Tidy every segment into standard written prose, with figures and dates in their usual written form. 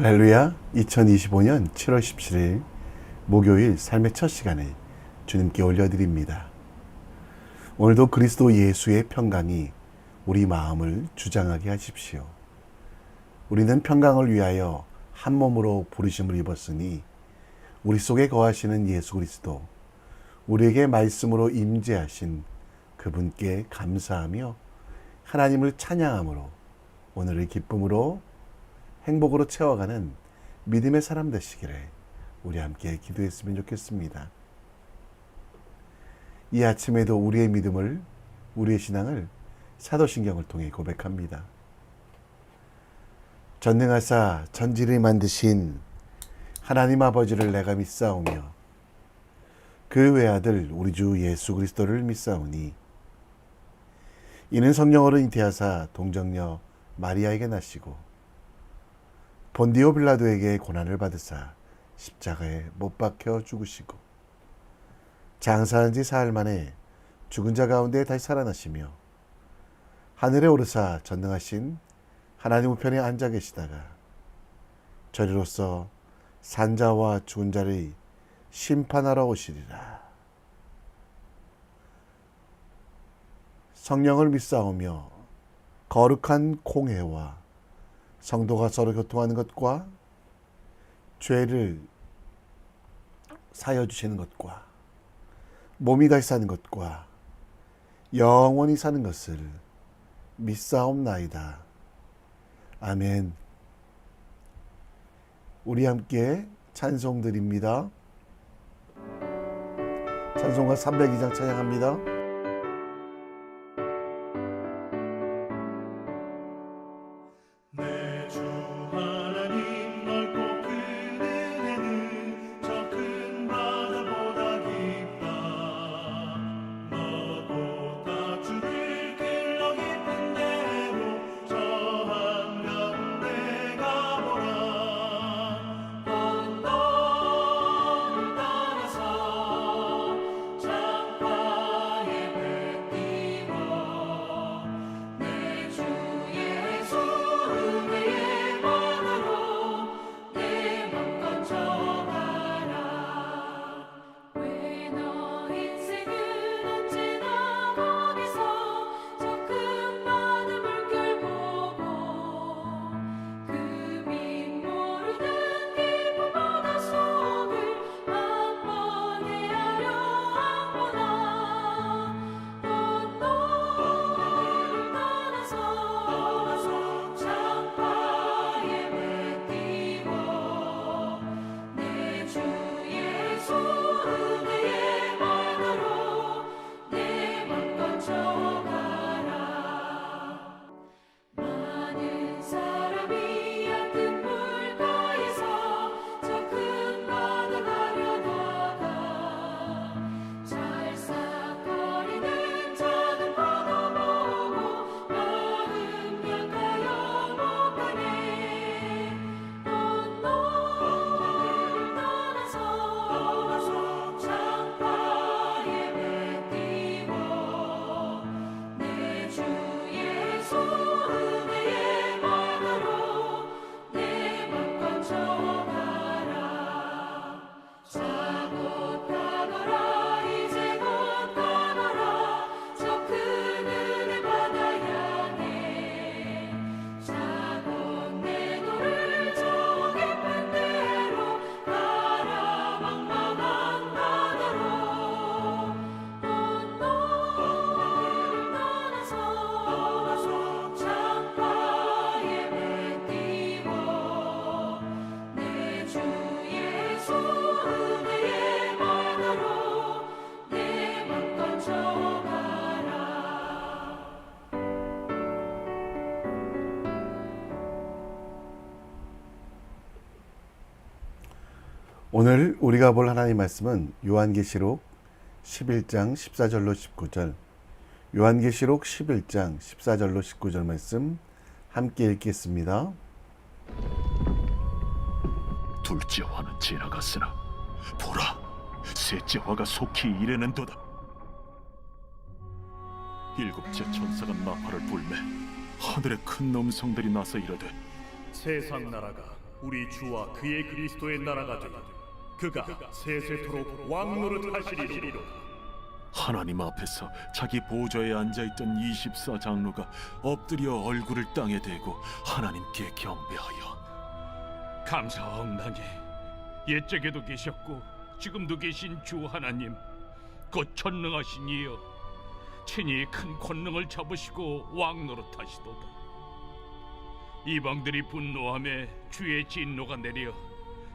할렐루야. 2025년 7월 17일 목요일 삶의 첫 시간을 주님께 올려드립니다. 오늘도 그리스도 예수의 평강이 우리 마음을 주장하게 하십시오. 우리는 평강을 위하여 한 몸으로 부르심을 입었으니 우리 속에 거하시는 예수 그리스도, 우리에게 말씀으로 임재하신 그분께 감사하며 하나님을 찬양함으로 오늘을 기쁨으로 행복으로 채워가는 믿음의 사람 되시기를 우리 함께 기도했으면 좋겠습니다. 이 아침에도 우리의 믿음을, 우리의 신앙을 사도신경을 통해 고백합니다. 전능하사 전지를 만드신 하나님 아버지를 내가 믿사오며 그 외아들 우리 주 예수 그리스도를 믿사오니 이는 성령으로 잉태하사 동정녀 마리아에게 나시고 본디오 빌라도에게 고난을 받으사 십자가에 못 박혀 죽으시고 장사한 지 사흘 만에 죽은 자 가운데 다시 살아나시며 하늘에 오르사 전능하신 하나님 우편에 앉아 계시다가 저리로서 산자와 죽은 자를 심판하러 오시리라. 성령을 믿사오며 거룩한 공회와 성도가 서로 교통하는 것과 죄를 사여 주시는 것과 몸이 다시 사는 것과 영원히 사는 것을 믿사옵나이다. 아멘. 우리 함께 찬송 드립니다. 찬송가 302장 찬양합니다. 오늘 우리가 볼 하나님 말씀은 요한계시록 11장 14절로 19절, 요한계시록 11장 14절로 19절 말씀 함께 읽겠습니다. 둘째 화는 지나갔으나 보라, 셋째 화가 속히 이르는도다. 일곱째 천사가 나팔을 불매 하늘에 큰 음성들이 나서 이르되 세상 나라가 우리 주와 그의 그리스도의 나라가 되어 그가 세세토록 왕노릇 하시리로다. 하나님 앞에서 자기 보좌에 앉아있던 24장로가 엎드려 얼굴을 땅에 대고 하나님께 경배하여 감사하옵나니 옛적에도 계셨고 지금도 계신 주 하나님 곧 전능하신 이여 친히 큰 권능을 잡으시고 왕노릇하시도다. 이방들이 분노함에 주의 진노가 내려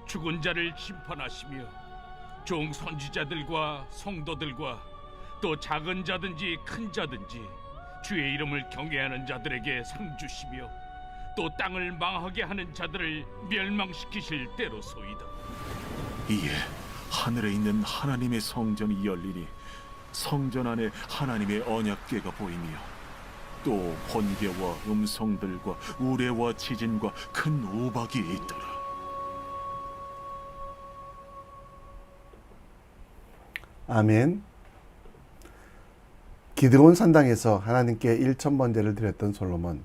죽은 자를 심판하시며 종 선지자들과 성도들과 또 작은 자든지 큰 자든지 주의 이름을 경외하는 자들에게 상 주시며 또 땅을 망하게 하는 자들을 멸망시키실 때로소이다. 이에 하늘에 있는 하나님의 성전이 열리니 성전 안에 하나님의 언약궤가 보이며 또 번개와 음성들과 우레와 지진과 큰 우박이 있더라. 아멘. 기드온 산당에서 하나님께 1,000번제를 드렸던 솔로몬,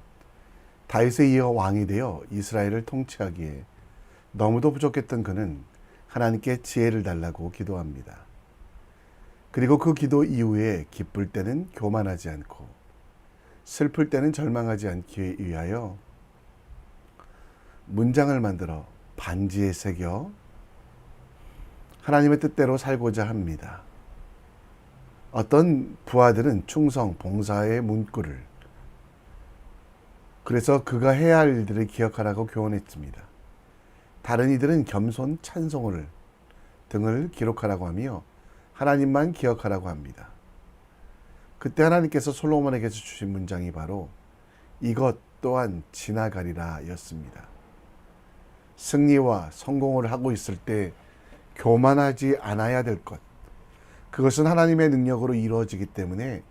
다윗에 이어 왕이 되어 이스라엘을 통치하기에 너무도 부족했던 그는 하나님께 지혜를 달라고 기도합니다. 그리고 그 기도 이후에 기쁠 때는 교만하지 않고 슬플 때는 절망하지 않기 위하여 문장을 만들어 반지에 새겨 하나님의 뜻대로 살고자 합니다. 어떤 부하들은 충성, 봉사의 문구를, 그래서 그가 해야 할 일들을 기억하라고 교훈했습니다. 다른 이들은 겸손, 찬송을 등을 기록하라고 하며 하나님만 기억하라고 합니다. 그때 하나님께서 솔로몬에게서 주신 문장이 바로 이것 또한 지나가리라 였습니다. 승리와 성공을 하고 있을 때 교만하지 않아야 될 것, 그것은 하나님의 능력으로 이루어지기 때문에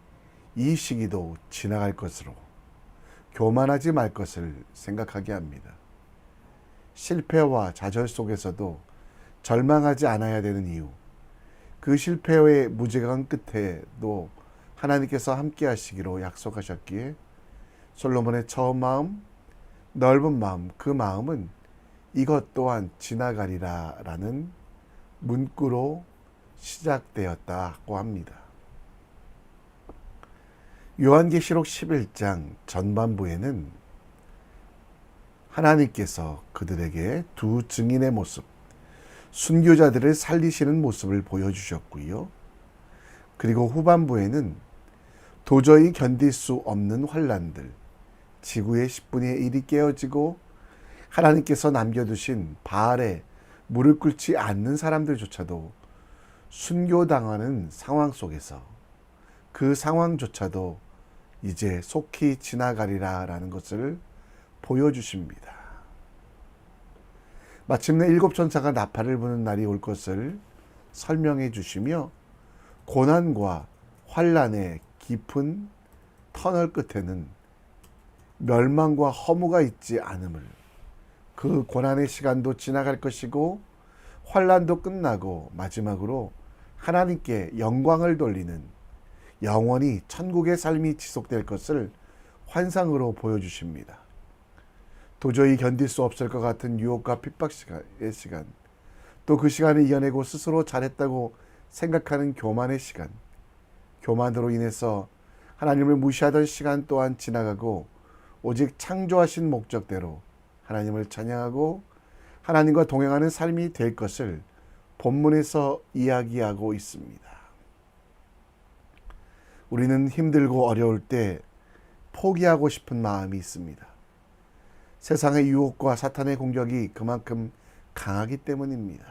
이 시기도 지나갈 것으로 교만하지 말 것을 생각하게 합니다. 실패와 좌절 속에서도 절망하지 않아야 되는 이유, 그 실패의 무지개간 끝에도 하나님께서 함께 하시기로 약속하셨기에 솔로몬의 처음 마음, 넓은 마음, 그 마음은 이것 또한 지나가리라 라는 문구로 시작되었다고 합니다. 요한계시록 11장 전반부에는 하나님께서 그들에게 두 증인의 모습, 순교자들을 살리시는 모습을 보여주셨고요. 그리고 후반부에는 도저히 견딜 수 없는 환난들, 지구의 10분의 1이 깨어지고 하나님께서 남겨두신 바알에 무릎 꿇지 않는 사람들조차도 순교당하는 상황 속에서 그 상황조차도 이제 속히 지나가리라 라는 것을 보여주십니다. 마침내 7천사가 나팔을 부는 날이 올 것을 설명해 주시며 고난과 환난의 깊은 터널 끝에는 멸망과 허무가 있지 않음을, 그 고난의 시간도 지나갈 것이고 환난도 끝나고 마지막으로 하나님께 영광을 돌리는 영원히 천국의 삶이 지속될 것을 환상으로 보여주십니다. 도저히 견딜 수 없을 것 같은 유혹과 핍박의 시간, 또 그 시간을 이겨내고 스스로 잘했다고 생각하는 교만의 시간, 교만으로 인해서 하나님을 무시하던 시간 또한 지나가고 오직 창조하신 목적대로 하나님을 찬양하고 하나님과 동행하는 삶이 될 것을 본문에서 이야기하고 있습니다. 우리는 힘들고 어려울 때 포기하고 싶은 마음이 있습니다. 세상의 유혹과 사탄의 공격이 그만큼 강하기 때문입니다.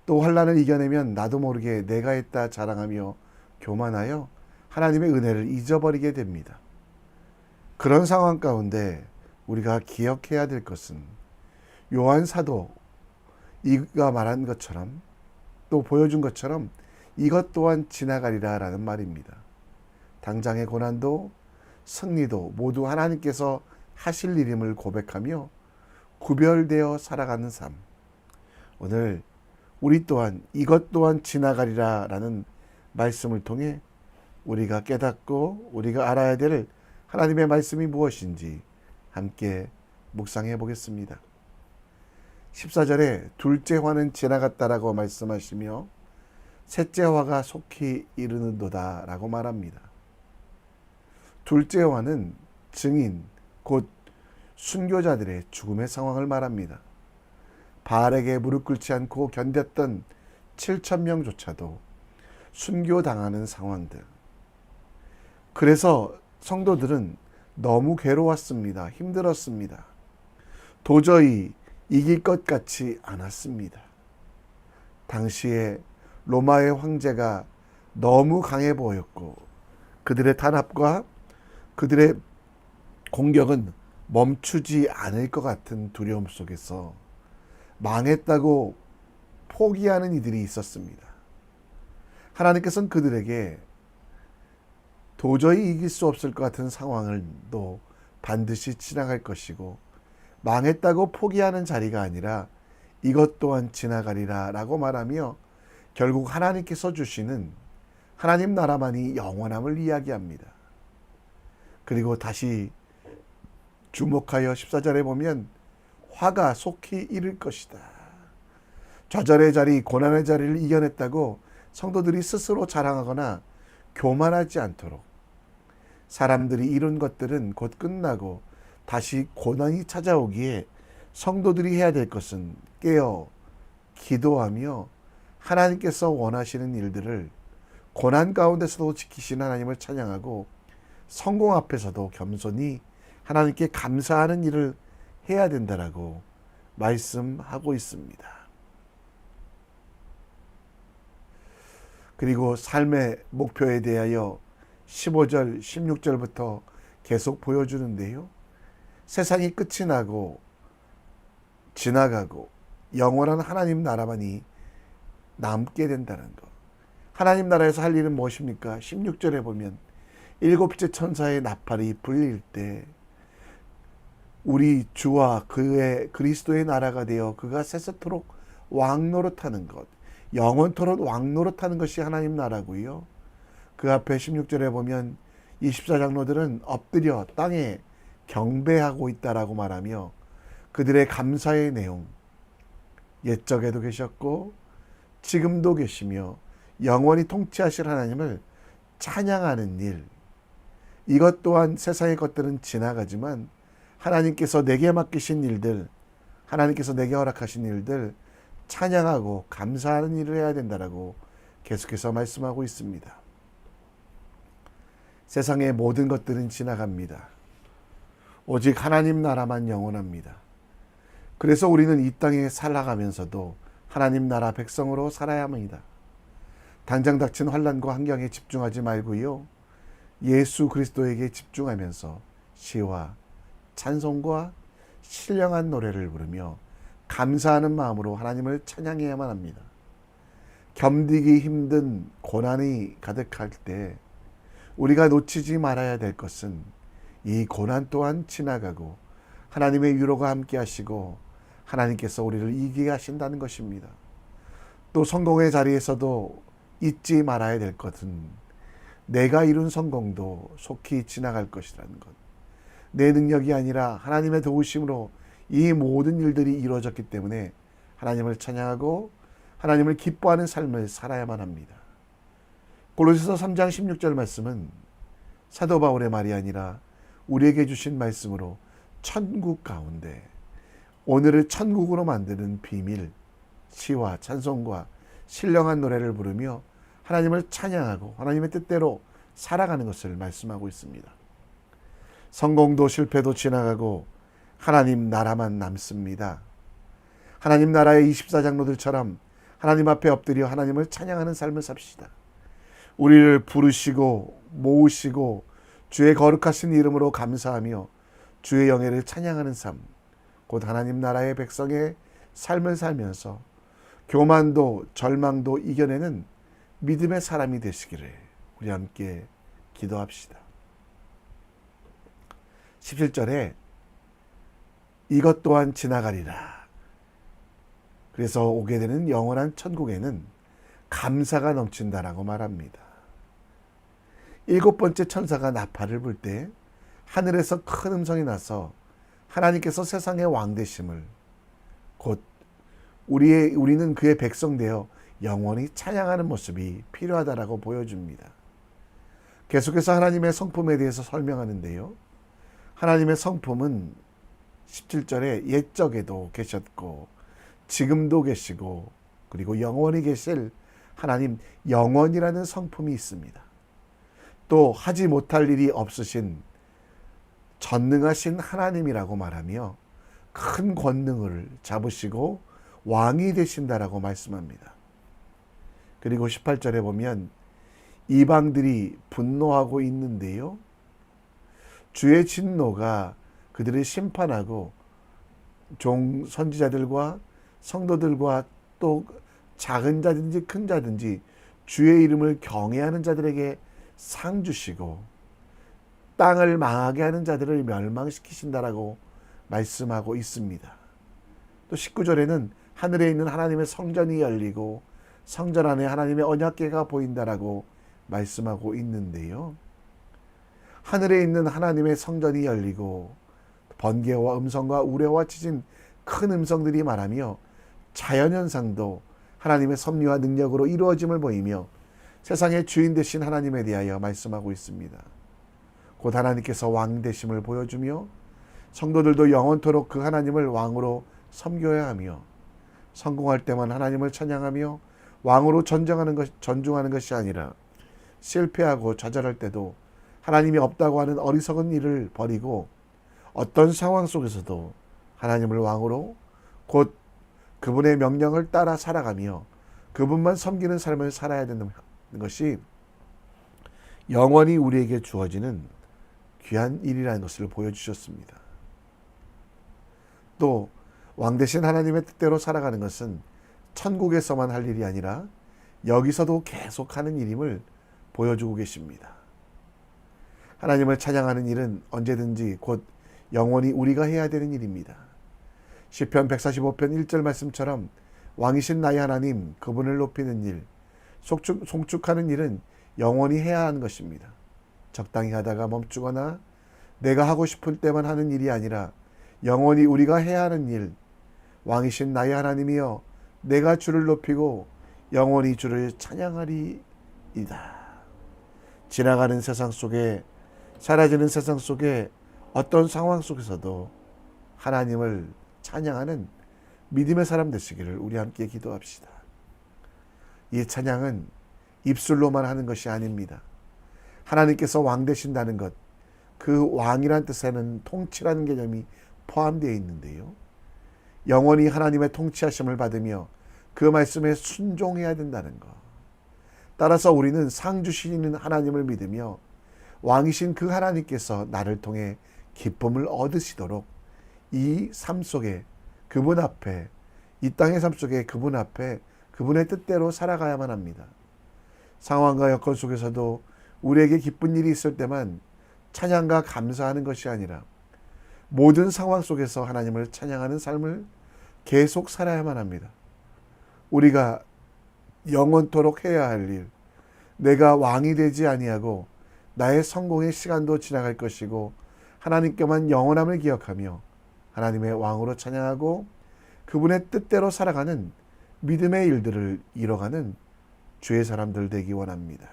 또 환난을 이겨내면 나도 모르게 내가 했다 자랑하며 교만하여 하나님의 은혜를 잊어버리게 됩니다. 그런 상황 가운데 우리가 기억해야 될 것은 요한 사도 이가 말한 것처럼 또 보여준 것처럼 이것 또한 지나가리라 라는 말입니다. 당장의 고난도 승리도 모두 하나님께서 하실 일임을 고백하며 구별되어 살아가는 삶. 오늘 우리 또한 이것 또한 지나가리라 라는 말씀을 통해 우리가 깨닫고 우리가 알아야 될 하나님의 말씀이 무엇인지 함께 묵상해 보겠습니다. 14절에 둘째 화는 지나갔다라고 말씀하시며 셋째 화가 속히 이르는도다 라고 말합니다. 둘째 화는 증인 곧 순교자들의 죽음의 상황을 말합니다. 바알에게 무릎 꿇지 않고 견뎠던 7,000명조차도 순교당하는 상황들. 그래서 성도들은 너무 괴로웠습니다. 힘들었습니다. 도저히 이길 것 같지 않았습니다. 당시에 로마의 황제가 너무 강해 보였고 그들의 탄압과 그들의 공격은 멈추지 않을 것 같은 두려움 속에서 망했다고 포기하는 이들이 있었습니다. 하나님께서는 그들에게 도저히 이길 수 없을 것 같은 상황을 또 반드시 지나갈 것이고 망했다고 포기하는 자리가 아니라 이것 또한 지나가리라 라고 말하며 결국 하나님께서 주시는 하나님 나라만이 영원함을 이야기합니다. 그리고 다시 주목하여 14절에 보면 화가 속히 이를 것이다. 좌절의 자리, 고난의 자리를 이겨냈다고 성도들이 스스로 자랑하거나 교만하지 않도록 사람들이 이룬 것들은 곧 끝나고 다시 고난이 찾아오기에 성도들이 해야 될 것은 깨어 기도하며 하나님께서 원하시는 일들을 고난 가운데서도 지키시는 하나님을 찬양하고 성공 앞에서도 겸손히 하나님께 감사하는 일을 해야 된다라고 말씀하고 있습니다. 그리고 삶의 목표에 대하여 15절, 16절부터 계속 보여주는데요. 세상이 끝이 나고 지나가고 영원한 하나님 나라만이 남게 된다는 것. 하나님 나라에서 할 일은 무엇입니까? 16절에 보면 일곱째 천사의 나팔이 불릴 때 우리 주와 그의 그리스도의 나라가 되어 그가 세세토록 왕노릇하는 것, 영원토록 왕노릇하는 것이 하나님 나라고요. 그 앞에 16절에 보면 24장로들은 엎드려 땅에 경배하고 있다라고 말하며 그들의 감사의 내용, 옛적에도 계셨고 지금도 계시며 영원히 통치하실 하나님을 찬양하는 일, 이것 또한 세상의 것들은 지나가지만 하나님께서 내게 맡기신 일들, 하나님께서 내게 허락하신 일들 찬양하고 감사하는 일을 해야 된다라고 계속해서 말씀하고 있습니다. 세상의 모든 것들은 지나갑니다. 오직 하나님 나라만 영원합니다. 그래서 우리는 이 땅에 살아가면서도 하나님 나라 백성으로 살아야 합니다. 당장 닥친 환난과 환경에 집중하지 말고요. 예수 그리스도에게 집중하면서 시와 찬송과 신령한 노래를 부르며 감사하는 마음으로 하나님을 찬양해야만 합니다. 견디기 힘든 고난이 가득할 때 우리가 놓치지 말아야 될 것은 이 고난 또한 지나가고 하나님의 위로가 함께 하시고 하나님께서 우리를 이기게 하신다는 것입니다. 또 성공의 자리에서도 잊지 말아야 될 것은 내가 이룬 성공도 속히 지나갈 것이라는 것. 내 능력이 아니라 하나님의 도우심으로 이 모든 일들이 이루어졌기 때문에 하나님을 찬양하고 하나님을 기뻐하는 삶을 살아야만 합니다. 골로새서 3장 16절 말씀은 사도 바울의 말이 아니라 우리에게 주신 말씀으로 천국 가운데 오늘을 천국으로 만드는 비밀, 시와 찬송과 신령한 노래를 부르며 하나님을 찬양하고 하나님의 뜻대로 살아가는 것을 말씀하고 있습니다. 성공도 실패도 지나가고 하나님 나라만 남습니다. 하나님 나라의 24장로들처럼 하나님 앞에 엎드려 하나님을 찬양하는 삶을 삽시다. 우리를 부르시고 모으시고 주의 거룩하신 이름으로 감사하며 주의 영예를 찬양하는 삶, 곧 하나님 나라의 백성의 삶을 살면서 교만도 절망도 이겨내는 믿음의 사람이 되시기를 우리 함께 기도합시다. 17절에 이것 또한 지나가리라. 그래서 오게 되는 영원한 천국에는 감사가 넘친다라고 말합니다. 7번째 천사가 나팔을 불 때 하늘에서 큰 음성이 나서 하나님께서 세상의 왕 되심을 곧 우리는 그의 백성 되어 영원히 찬양하는 모습이 필요하다라고 보여줍니다. 계속해서 하나님의 성품에 대해서 설명하는데요. 하나님의 성품은 17절에 옛적에도 계셨고 지금도 계시고 그리고 영원히 계실 하나님 영원이라는 성품이 있습니다. 또 하지 못할 일이 없으신 전능하신 하나님이라고 말하며 큰 권능을 잡으시고 왕이 되신다라고 말씀합니다. 그리고 18절에 보면 이방들이 분노하고 있는데요. 주의 진노가 그들을 심판하고 종 선지자들과 성도들과 또 작은 자든지 큰 자든지 주의 이름을 경외하는 자들에게 상 주시고 땅을 망하게 하는 자들을 멸망시키신다라고 말씀하고 있습니다. 또 19절에는 하늘에 있는 하나님의 성전이 열리고 성전 안에 하나님의 언약궤가 보인다라고 말씀하고 있는데요. 하늘에 있는 하나님의 성전이 열리고 번개와 음성과 우레와 치진 큰 음성들이 말하며 자연현상도 하나님의 섭리와 능력으로 이루어짐을 보이며 세상의 주인 되신 하나님에 대하여 말씀하고 있습니다. 곧 하나님께서 왕 되심을 보여주며 성도들도 영원토록 그 하나님을 왕으로 섬겨야 하며 성공할 때만 하나님을 찬양하며 왕으로 전중하는 것이 아니라 실패하고 좌절할 때도 하나님이 없다고 하는 어리석은 일을 버리고 어떤 상황 속에서도 하나님을 왕으로 곧 그분의 명령을 따라 살아가며 그분만 섬기는 삶을 살아야 되는 것이 영원히 우리에게 주어지는 귀한 일이라는 것을 보여주셨습니다. 또 왕 대신 하나님의 뜻대로 살아가는 것은 천국에서만 할 일이 아니라 여기서도 계속하는 일임을 보여주고 계십니다. 하나님을 찬양하는 일은 언제든지 곧 영원히 우리가 해야 되는 일입니다. 시편 145편 1절 말씀처럼 왕이신 나의 하나님 그분을 높이는 일, 송축하는 일은 영원히 해야 하는 것입니다. 적당히 하다가 멈추거나 내가 하고 싶을 때만 하는 일이 아니라 영원히 우리가 해야 하는 일, 왕이신 나의 하나님이여 내가 주를 높이고 영원히 주를 찬양하리이다. 지나가는 세상 속에 사라지는 세상 속에 어떤 상황 속에서도 하나님을 찬양하는 믿음의 사람 되시기를 우리 함께 기도합시다. 이 찬양은 입술로만 하는 것이 아닙니다. 하나님께서 왕 되신다는 것, 그 왕이란 뜻에는 통치라는 개념이 포함되어 있는데요. 영원히 하나님의 통치하심을 받으며 그 말씀에 순종해야 된다는 것. 따라서 우리는 상 주시는 하나님을 믿으며 왕이신 그 하나님께서 나를 통해 기쁨을 얻으시도록 이 삶 속에 그분 앞에, 이 땅의 삶 속에 그분 앞에 그분의 뜻대로 살아가야만 합니다. 상황과 여건 속에서도 우리에게 기쁜 일이 있을 때만 찬양과 감사하는 것이 아니라 모든 상황 속에서 하나님을 찬양하는 삶을 계속 살아야만 합니다. 우리가 영원토록 해야 할 일, 내가 왕이 되지 아니하고 나의 성공의 시간도 지나갈 것이고 하나님께만 영원함을 기억하며 하나님의 왕으로 찬양하고 그분의 뜻대로 살아가는 믿음의 일들을 이뤄가는 주의 사람들 되기 원합니다.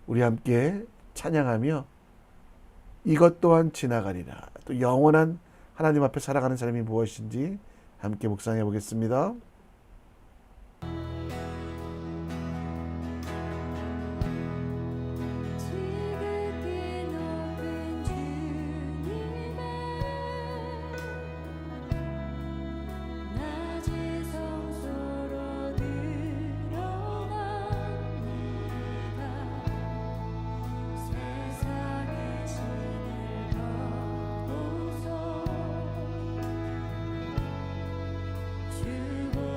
우리 함께 찬양하며 이것 또한 지나가리라. 또 영원한 하나님 앞에 살아가는 삶이 무엇인지 함께 묵상해 보겠습니다. 주보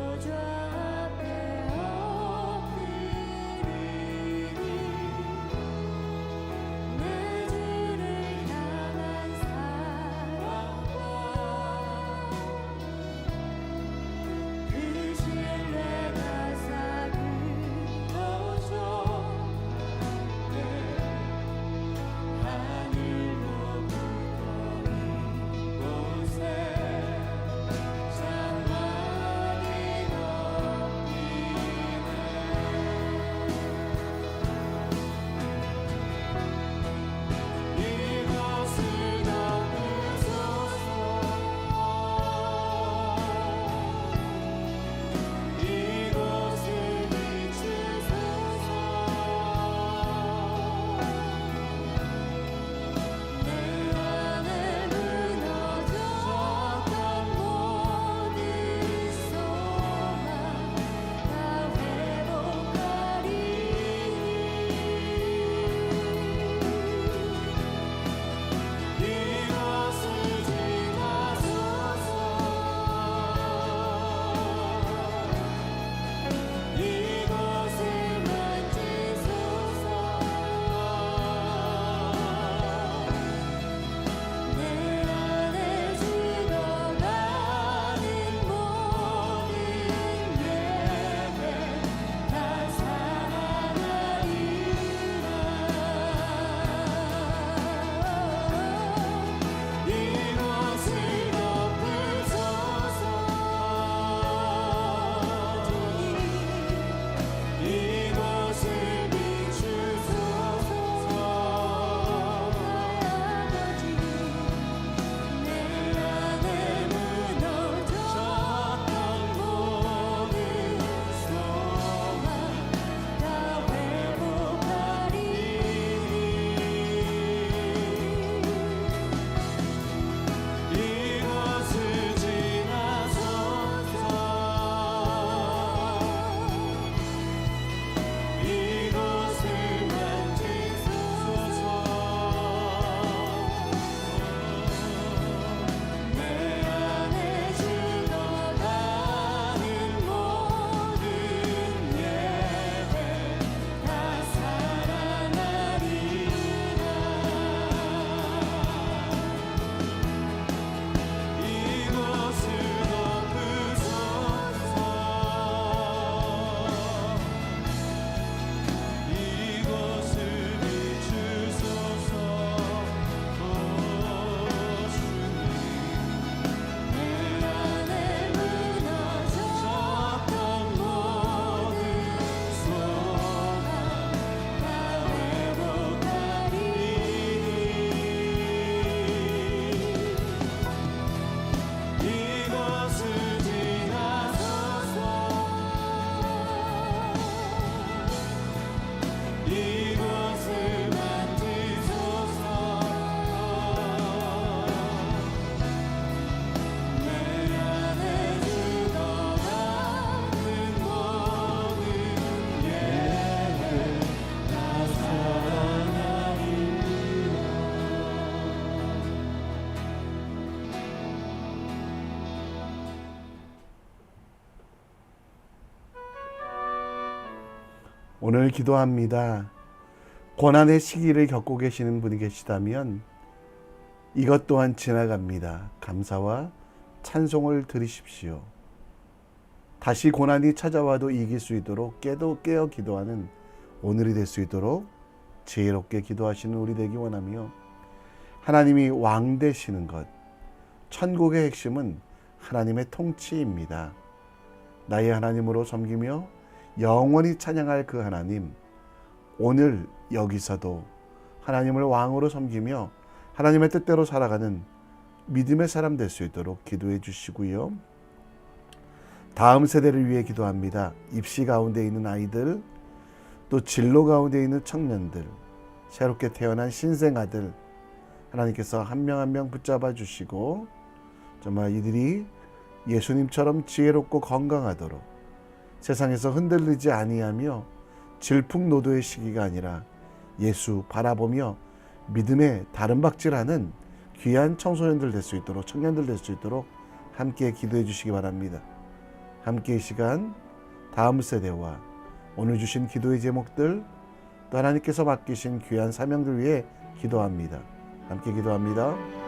오늘 기도합니다. 고난의 시기를 겪고 계시는 분이 계시다면 이것 또한 지나갑니다. 감사와 찬송을 드리십시오. 다시 고난이 찾아와도 이길 수 있도록 깨어 기도하는 오늘이 될 수 있도록 지혜롭게 기도하시는 우리 되기 원하며, 하나님이 왕 되시는 것, 천국의 핵심은 하나님의 통치입니다. 나의 하나님으로 섬기며 영원히 찬양할 그 하나님, 오늘 여기서도 하나님을 왕으로 섬기며 하나님의 뜻대로 살아가는 믿음의 사람 될 수 있도록 기도해 주시고요. 다음 세대를 위해 기도합니다. 입시 가운데 있는 아이들, 또 진로 가운데 있는 청년들, 새롭게 태어난 신생아들, 하나님께서 한 명 한 명 붙잡아 주시고 정말 이들이 예수님처럼 지혜롭고 건강하도록, 세상에서 흔들리지 아니하며 질풍노도의 시기가 아니라 예수 바라보며 믿음의 다름박질하는 귀한 청소년들 될 수 있도록, 청년들 될 수 있도록 함께 기도해 주시기 바랍니다. 함께 이 시간 다음 세대와 오늘 주신 기도의 제목들, 또 하나님께서 맡기신 귀한 사명들 위해 기도합니다. 함께 기도합니다.